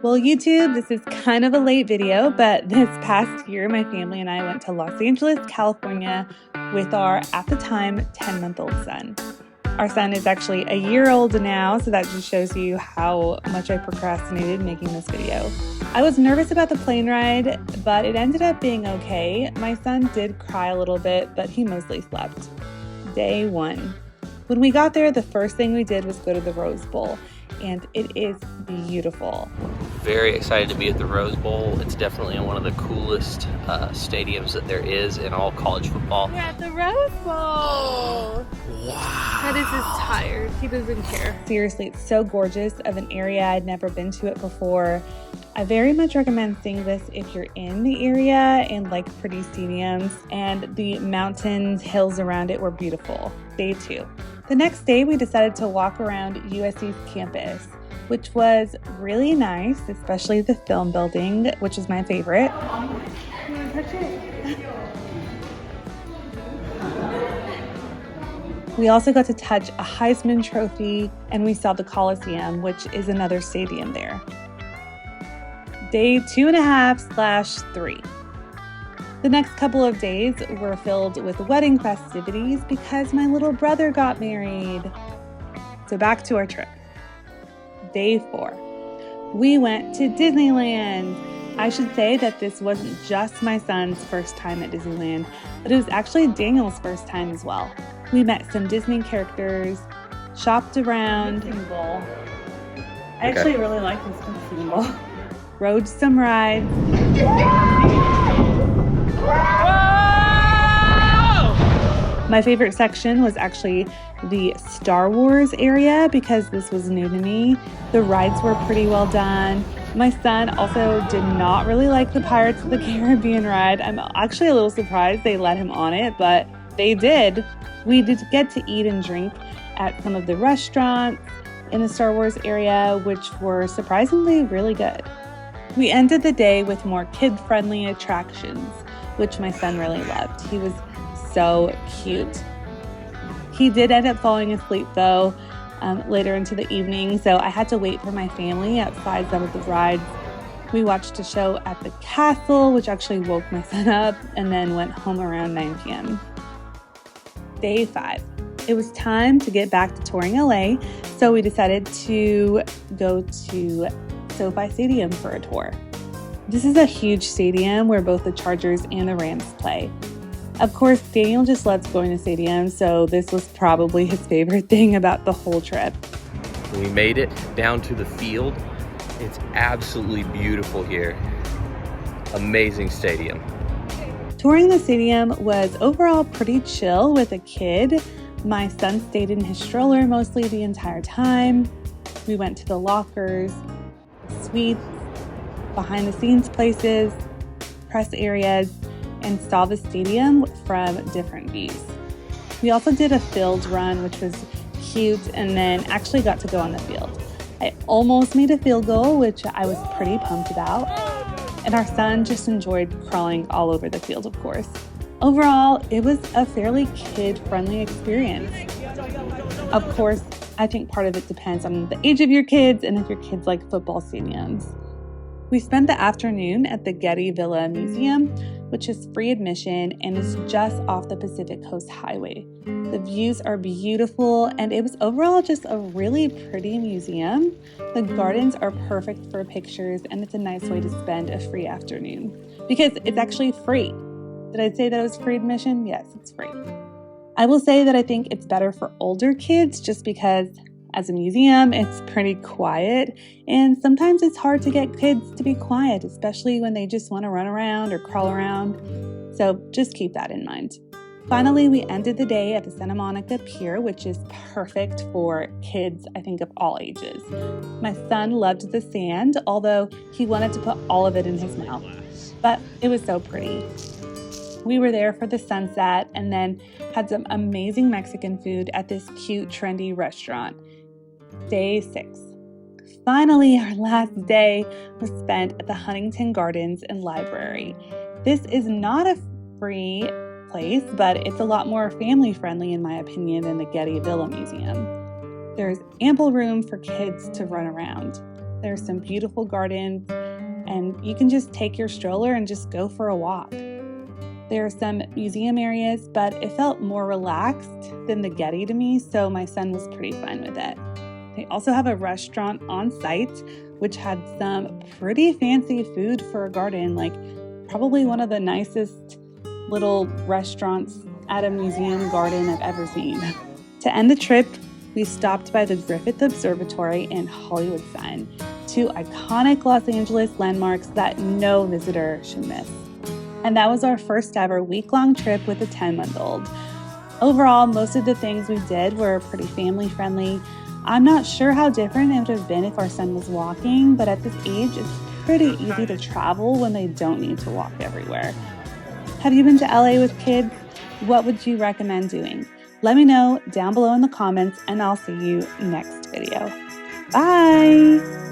Well, YouTube, this is kind of a late video, but this past year, my family and I went to Los Angeles, California with our, at the time, 10-month-old son. Our son is actually a year old now, so that just shows you how much I procrastinated making this video. I was nervous about the plane ride, but it ended up being okay. My son did cry a little bit, but he mostly slept. Day 1. When we got there, the first thing we did was go to the Rose Bowl, and it is beautiful. Very excited to be at the Rose Bowl. It's definitely one of the coolest stadiums that there is in all college football. We're at the Rose Bowl! Wow. Titus is tired. He doesn't care. Seriously, it's so gorgeous of an area. I'd never been to it before. I very much recommend seeing this if you're in the area and like pretty stadiums, and the mountains, hills around it were beautiful. Day 2. The next day, we decided to walk around USC's campus, which was really nice, especially the film building, which is my favorite. You want to touch it? We also got to touch a Heisman Trophy, and we saw the Coliseum, which is another stadium there. Day 2.5/3. The next couple of days were filled with wedding festivities because my little brother got married. So back to our trip. Day 4. We went to Disneyland. I should say that this wasn't just my son's first time at Disneyland, but it was actually Daniel's first time as well. We met some Disney characters, shopped around. I actually really like this symbol. Rode some rides. My favorite section was actually the Star Wars area because this was new to me. The rides were pretty well done. My son also did not really like the Pirates of the Caribbean ride. I'm actually a little surprised they let him on it, but they did. We did get to eat and drink at some of the restaurants in the Star Wars area, which were surprisingly really good. We ended the day with more kid-friendly attractions, which my son really loved. He was so cute. He did end up falling asleep though later into the evening, so I had to wait for my family outside some of the rides. We watched a show at the castle, which actually woke my son up, and then went home around 9 p.m. Day 5. It was time to get back to touring LA, so we decided to go to SoFi Stadium for a tour. This is a huge stadium where both the Chargers and the Rams play. Of course, Daniel just loves going to stadiums, so this was probably his favorite thing about the whole trip. We made it down to the field. It's absolutely beautiful here. Amazing stadium. Touring the stadium was overall pretty chill with a kid. My son stayed in his stroller mostly the entire time. We went to the lockers, suites, behind the scenes places, press areas, and saw the stadium from different views. We also did a field run, which was cute, and then actually got to go on the field. I almost made a field goal, which I was pretty pumped about, and our son just enjoyed crawling all over the field, of course. Overall, it was a fairly kid-friendly experience. Of course, I think part of it depends on the age of your kids and if your kids like football stadiums. We spent the afternoon at the Getty Villa Museum, which is free admission and is just off the Pacific Coast Highway. The views are beautiful, and it was overall just a really pretty museum. The gardens are perfect for pictures, and it's a nice way to spend a free afternoon because it's actually free. Did I say that it was free admission? Yes, it's free. I will say that I think it's better for older kids just because as a museum, it's pretty quiet, and sometimes it's hard to get kids to be quiet, especially when they just want to run around or crawl around. So just keep that in mind. Finally, we ended the day at the Santa Monica Pier, which is perfect for kids, I think, of all ages. My son loved the sand, although he wanted to put all of it in his mouth, but it was so pretty. We were there for the sunset and then had some amazing Mexican food at this cute, trendy restaurant. Day 6. Finally, our last day was spent at the Huntington Gardens and Library. This is not a free place, but it's a lot more family-friendly in my opinion than the Getty Villa Museum. There's ample room for kids to run around. There's some beautiful gardens, and you can just take your stroller and just go for a walk. There are some museum areas, but it felt more relaxed than the Getty to me, so my son was pretty fine with it. They also have a restaurant on site, which had some pretty fancy food for a garden, like probably one of the nicest little restaurants at a museum garden I've ever seen. To end the trip, we stopped by the Griffith Observatory and Hollywood Sign, two iconic Los Angeles landmarks that no visitor should miss. And that was our first ever week-long trip with a 10-month-old. Overall, most of the things we did were pretty family-friendly. I'm not sure how different it would have been if our son was walking, but at this age, it's pretty easy to travel when they don't need to walk everywhere. Have you been to LA with kids? What would you recommend doing? Let me know down below in the comments, and I'll see you next video. Bye!